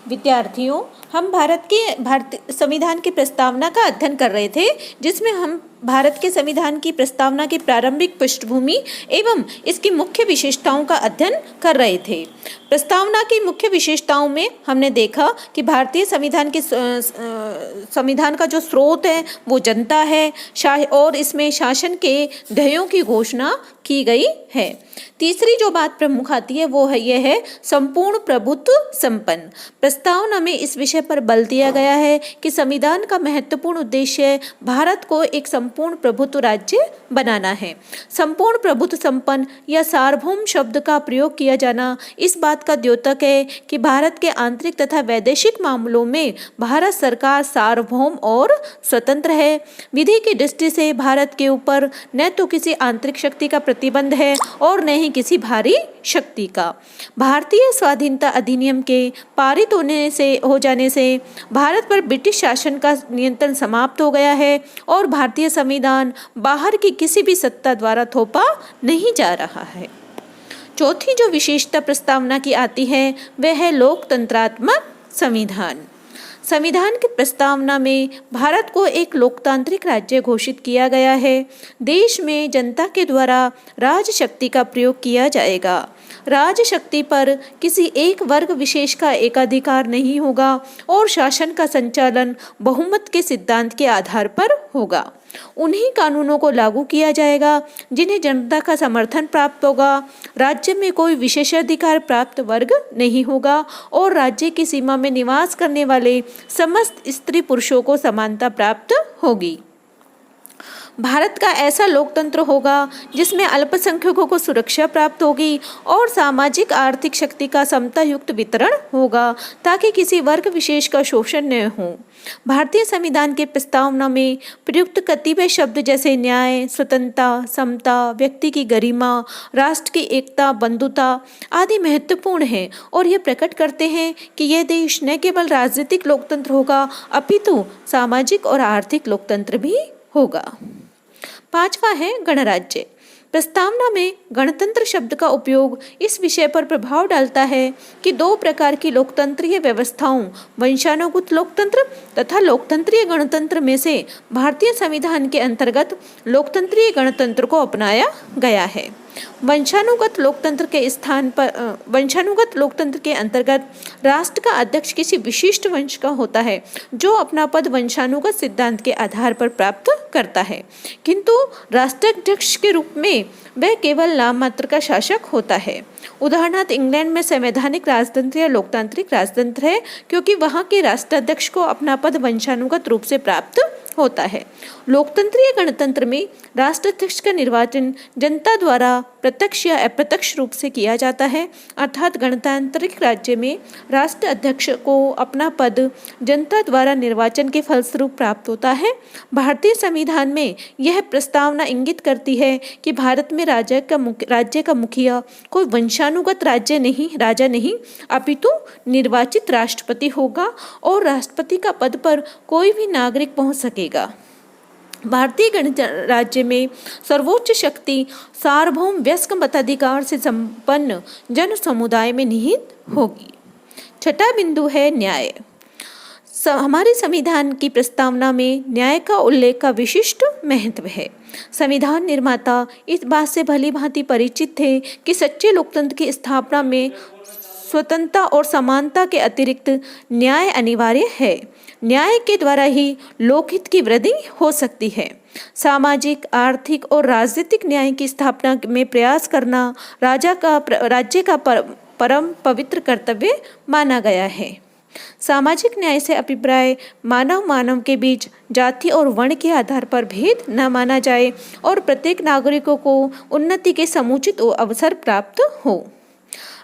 विद्यार्थियों, हम भारतीय संविधान की प्रस्तावना का अध्ययन कर रहे थे, जिसमें हम भारत के संविधान की प्रस्तावना की प्रारंभिक पृष्ठभूमि एवं इसकी मुख्य विशेषताओं का अध्ययन कर रहे थे। प्रस्तावना की मुख्य विशेषताओं में हमने देखा कि भारतीय संविधान का जो स्रोत है वो जनता है और इसमें शासन के ध्येयों की घोषणा की गई है। तीसरी जो बात प्रमुख आती है वो है यह है संपूर्ण प्रभुत्व संपन्न। प्रस्तावना में इस विषय पर बल दिया गया है कि संविधान का महत्वपूर्ण उद्देश्य भारत को एक संपूर्ण प्रभुत्व राज्य बनाना है। संपूर्ण प्रभुत्व संपन्न या सार्वभौम शब्द का प्रयोग किया जाना इस बात का द्योतक है कि भारत के आंतरिक तथा वैदेशिक मामलों में भारत सरकार सार्वभौम और स्वतंत्र है। विधि की दृष्टि से भारत के ऊपर न तो किसी आंतरिक शक्ति का प्रतिबंध है और न ही किसी बाहरी शक्ति का। भारतीय स्वाधीनता अधिनियम के पारित हो जाने से भारत पर ब्रिटिश शासन का नियंत्रण समाप्त हो गया है और भारतीय संविधान बाहर की किसी भी सत्ता द्वारा थोपा नहीं जा रहा है। चौथी जो विशेषता प्रस्तावना की आती है वह है लोकतंत्रात्मक संविधान। संविधान की प्रस्तावना में भारत को एक लोकतांत्रिक राज्य घोषित किया गया है। देश में जनता के द्वारा राजशक्ति का प्रयोग किया जाएगा। राजशक्ति पर किसी एक वर्ग विशेष का एकाधिकार नहीं होगा और शासन का संचालन बहुमत के सिद्धांत के आधार पर होगा। उन्हीं कानूनों को लागू किया जाएगा जिन्हें जनता का समर्थन प्राप्त होगा। राज्य में कोई विशेषाधिकार प्राप्त वर्ग नहीं होगा और राज्य की सीमा में निवास करने वाले समस्त स्त्री पुरुषों को समानता प्राप्त होगी। भारत का ऐसा लोकतंत्र होगा जिसमें अल्पसंख्यकों को सुरक्षा प्राप्त होगी और सामाजिक आर्थिक शक्ति का समता युक्त वितरण होगा ताकि किसी वर्ग विशेष का शोषण न हो। भारतीय संविधान के प्रस्तावना में प्रयुक्त कतिपय शब्द जैसे न्याय, स्वतंत्रता, समता, व्यक्ति की गरिमा, राष्ट्र की एकता, बंधुता आदि महत्वपूर्ण हैं और ये प्रकट करते हैं कि यह देश न केवल राजनीतिक लोकतंत्र होगा अपितु सामाजिक और आर्थिक लोकतंत्र भी होगा। पांचवा है गणराज्य। प्रस्तावना में गणतंत्र शब्द का उपयोग इस विषय पर प्रभाव डालता है कि दो प्रकार की लोकतंत्रीय व्यवस्थाओं वंशानुगत लोकतंत्र तथा लोकतंत्रीय गणतंत्र में से भारतीय संविधान के अंतर्गत लोकतंत्रीय गणतंत्र को अपनाया गया है। वंशानुगत लोकतंत्र के अंतर्गत राष्ट्र का अध्यक्ष किसी विशिष्ट वंश का होता है जो अपना पद वंशानुगत सिद्धांत के आधार पर प्राप्त करता है, किंतु राष्ट्राध्यक्ष के रूप में वह केवल नाम मात्र का शासक होता है। उदाहरणार्थ इंग्लैंड में संवैधानिक राजतंत्र या लोकतांत्रिक राजतंत्र है क्योंकि वहाँ के राष्ट्राध्यक्ष को अपना पद वंशानुगत रूप से प्राप्त होता है। लोकतंत्रीय गणतंत्र में राष्ट्राध्यक्ष का निर्वाचन जनता द्वारा प्रत्यक्ष या अप्रत्यक्ष रूप से किया जाता है, अर्थात गणतांत्रिक राज्य में राष्ट्राध्यक्ष को अपना पद जनता द्वारा निर्वाचन के फलस्वरूप प्राप्त होता है। भारतीय संविधान में यह प्रस्तावना इंगित करती है कि भारत में राज्य का मुखिया कोई वंशानुगत राजा नहीं अपितु निर्वाचित राष्ट्रपति होगा और राष्ट्रपति का पद पर कोई भी नागरिक पहुंच सकेगा। भारतीय गणराज्य में सर्वोच्च शक्ति सार्वभौम वयस्क मताधिकार से संपन्न जन समुदाय में निहित होगी। छठा बिंदु है न्याय। हमारे संविधान की प्रस्तावना में न्याय का उल्लेख का विशिष्ट महत्व है। संविधान निर्माता इस बात से भली भांति परिचित थे कि सच्चे लोकतंत्र की स्थापना में स्वतंत्रता और समानता के अतिरिक्त न्याय अनिवार्य है। न्याय के द्वारा ही लोकहित की वृद्धि हो सकती है। सामाजिक, आर्थिक और राजनीतिक न्याय की स्थापना में प्रयास करना राज्य का परम पवित्र कर्तव्य माना गया है। सामाजिक न्याय से अभिप्राय मानव के बीच जाति और वर्ण के आधार पर भेद न माना जाए और प्रत्येक नागरिकों को उन्नति के समुचित अवसर प्राप्त हो।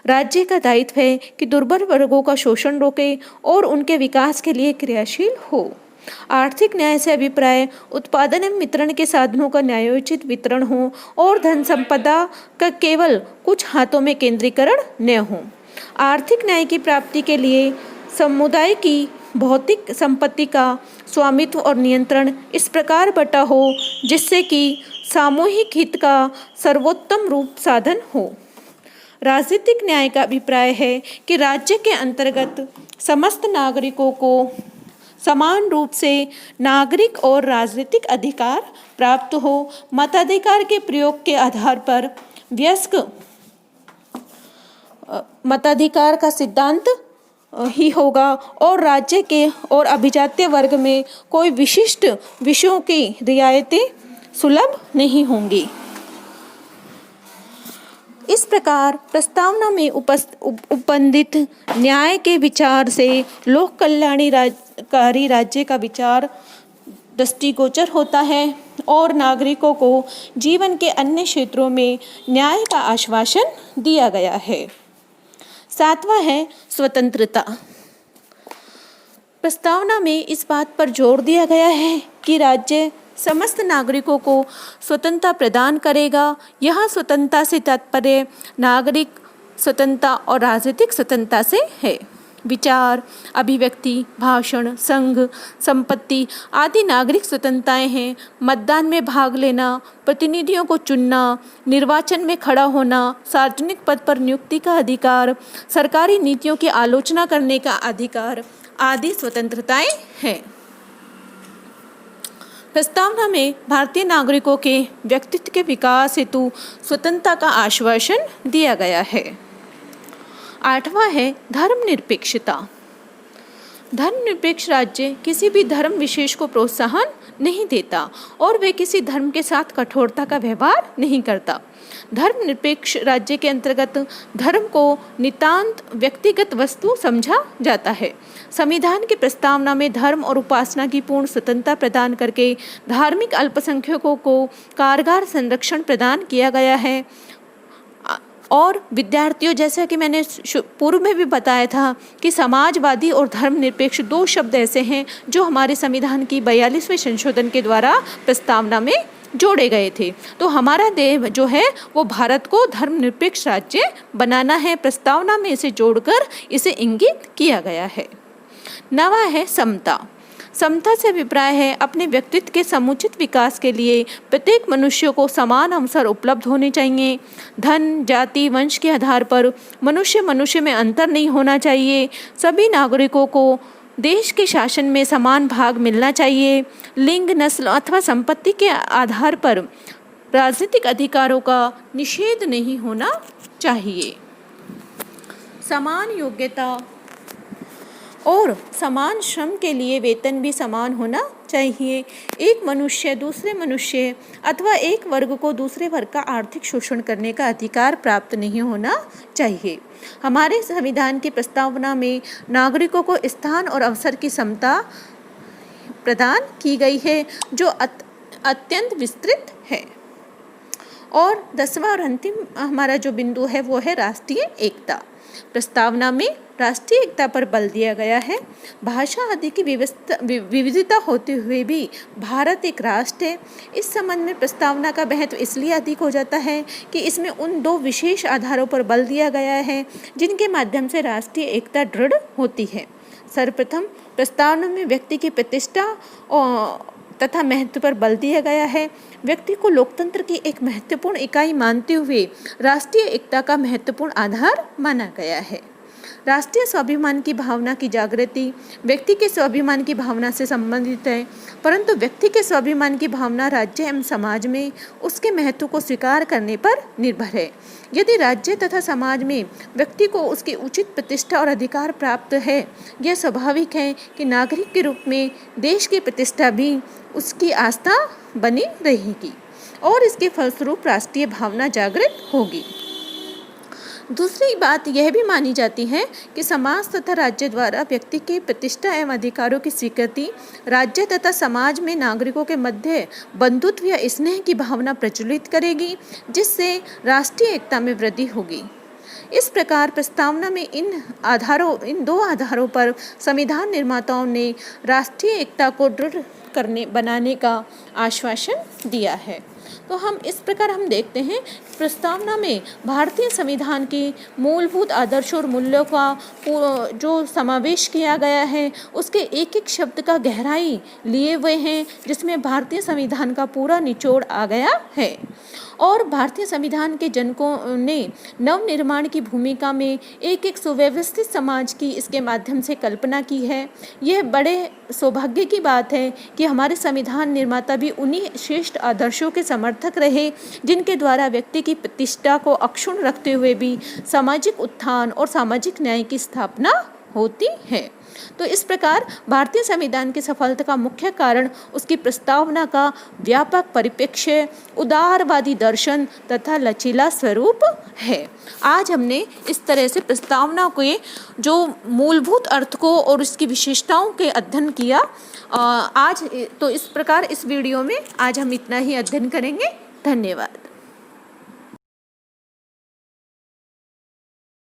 राज्य का दायित्व है कि दुर्बल वर्गों का शोषण रोके और उनके विकास के लिए क्रियाशील हो। आर्थिक न्याय से अभिप्राय उत्पादन एवं वितरण के साधनों का न्यायोचित वितरण हो और धन संपदा का केवल कुछ हाथों में केंद्रीकरण न हो। आर्थिक न्याय की प्राप्ति के लिए समुदाय की भौतिक संपत्ति का स्वामित्व और नियंत्रण इस प्रकार बटा हो जिससे कि सामूहिक हित का सर्वोत्तम रूप साधन हो। राजनीतिक न्याय का अभिप्राय है कि राज्य के अंतर्गत समस्त नागरिकों को समान रूप से नागरिक और राजनीतिक अधिकार प्राप्त हो। मताधिकार के प्रयोग के आधार पर वयस्क मताधिकार का सिद्धांत ही होगा और राज्य के और अभिजात्य वर्ग में कोई विशिष्ट विषयों की रियायतें सुलभ नहीं होंगी। इस प्रकार प्रस्तावना में उपबंधित न्याय के विचार से लोक कल्याणकारी राज्य का विचार दृष्टिगोचर होता है और नागरिकों को जीवन के अन्य क्षेत्रों में न्याय का आश्वासन दिया गया है। 7वां है स्वतंत्रता। प्रस्तावना में इस बात पर जोर दिया गया है कि राज्य समस्त नागरिकों को स्वतंत्रता प्रदान करेगा। यह स्वतंत्रता से तात्पर्य नागरिक स्वतंत्रता और राजनीतिक स्वतंत्रता से है। विचार, अभिव्यक्ति, भाषण, संघ, संपत्ति आदि नागरिक स्वतंत्रताएं हैं। मतदान में भाग लेना, प्रतिनिधियों को चुनना, निर्वाचन में खड़ा होना, सार्वजनिक पद पर नियुक्ति का अधिकार, सरकारी नीतियों की आलोचना करने का अधिकार आदि स्वतंत्रताएं हैं। प्रस्तावना में भारतीय नागरिकों के व्यक्तित्व के विकास हेतु स्वतंत्रता का आश्वासन दिया गया है। 8वां है धर्मनिरपेक्षता। धर्मनिरपेक्ष राज्य किसी भी धर्म विशेष को प्रोत्साहन नहीं देता और वे किसी धर्म के साथ कठोरता का व्यवहार नहीं करता। धर्मनिरपेक्ष राज्य के अंतर्गत धर्म को नितांत व्यक्तिगत वस्तु समझा जाता है। संविधान की प्रस्तावना में धर्म और उपासना की पूर्ण स्वतंत्रता प्रदान करके धार्मिक अल्पसंख्यकों को कारगर संरक्षण प्रदान किया गया है। और विद्यार्थियों, जैसा कि मैंने पूर्व में भी बताया था कि समाजवादी और धर्मनिरपेक्ष 2 शब्द ऐसे हैं जो हमारे संविधान की 42वें संशोधन के द्वारा प्रस्तावना में जोड़े गए थे। तो हमारा ध्येय जो है वो भारत को धर्मनिरपेक्ष राज्य बनाना है। प्रस्तावना में इसे जोड़कर इसे इंगित किया गया है। 9वां है समता। समता से अभिप्राय है अपने व्यक्तित्व के समुचित विकास के लिए प्रत्येक मनुष्य को समान अवसर उपलब्ध होने चाहिए। धन, जाति, वंश के आधार पर मनुष्य में अंतर नहीं होना चाहिए। सभी नागरिकों को देश के शासन में समान भाग मिलना चाहिए। लिंग, नस्ल अथवा संपत्ति के आधार पर राजनीतिक अधिकारों का निषेध नहीं होना चाहिए। समान योग्यता और समान श्रम के लिए वेतन भी समान होना चाहिए। एक मनुष्य दूसरे मनुष्य अथवा एक वर्ग को दूसरे वर्ग का आर्थिक शोषण करने का अधिकार प्राप्त नहीं होना चाहिए। हमारे संविधान की प्रस्तावना में नागरिकों को स्थान और अवसर की समता प्रदान की गई है जो अत्यंत विस्तृत है। और 10वां और अंतिम हमारा जो बिंदु है वो है राष्ट्रीय एकता। प्रस्तावना में राष्ट्रीय एकता पर बल दिया गया है। भाषा आदि की विविधता होते हुए भी भारत एक राष्ट्र है। इस संबंध में प्रस्तावना का महत्व इसलिए अधिक हो जाता है कि इसमें उन 2 विशेष आधारों पर बल दिया गया है जिनके माध्यम से राष्ट्रीय एकता दृढ़ होती है। सर्वप्रथम प्रस्तावना में व्यक्ति की प्रतिष्ठा तथा महत्व पर बल दिया गया है। व्यक्ति को लोकतंत्र की एक महत्वपूर्ण इकाई मानते हुए राष्ट्रीय एकता का महत्वपूर्ण आधार माना गया है। राष्ट्रीय स्वाभिमान की भावना की जागृति व्यक्ति के स्वाभिमान की भावना से संबंधित है, परंतु व्यक्ति के स्वाभिमान की भावना राज्य एवं समाज में उसके महत्व को स्वीकार करने पर निर्भर है। यदि राज्य तथा समाज में व्यक्ति को उसकी उचित प्रतिष्ठा और अधिकार प्राप्त है, यह स्वाभाविक है कि नागरिक के रूप में देश की प्रतिष्ठा भी उसकी आस्था बनी रहेगी और इसके फलस्वरूप राष्ट्रीय भावना जागृत होगी। दूसरी बात यह भी मानी जाती है कि समाज तथा राज्य द्वारा व्यक्ति के प्रतिष्ठा एवं अधिकारों की स्वीकृति राज्य तथा समाज में नागरिकों के मध्य बंधुत्व या स्नेह की भावना प्रज्वलित करेगी, जिससे राष्ट्रीय एकता में वृद्धि होगी। इस प्रकार प्रस्तावना में इन 2 आधारों पर संविधान निर्माताओं ने राष्ट्रीय एकता को दृढ़ बनाने का आश्वासन दिया है। तो हम इस प्रकार हम देखते हैं प्रस्तावना में भारतीय संविधान की मूलभूत आदर्शों और मूल्यों का जो समावेश किया गया है, उसके एक एक शब्द का गहराई लिए हुए हैं, जिसमें भारतीय संविधान का पूरा निचोड़ आ गया है। और भारतीय संविधान के जनकों ने नव निर्माण की भूमिका में एक एक सुव्यवस्थित समाज की इसके माध्यम से कल्पना की है। यह बड़े सौभाग्य की बात है कि हमारे संविधान निर्माता भी उन्हीं श्रेष्ठ आदर्शों के समर्थक रहे जिनके द्वारा व्यक्ति की प्रतिष्ठा को अक्षुण्ण रखते हुए भी सामाजिक उत्थान और सामाजिक न्याय की स्थापना होती है। तो इस प्रकार भारतीय संविधान की सफलता का मुख्य कारण उसकी प्रस्तावना का व्यापक परिप्रेक्ष्य, उदारवादी दर्शन तथा लचीला स्वरूप है। आज हमने इस तरह से प्रस्तावना के जो मूलभूत अर्थ को और उसकी विशेषताओं के अध्ययन किया। आज तो इस प्रकार इस वीडियो में आज हम इतना ही अध्ययन करेंगे। धन्यवाद।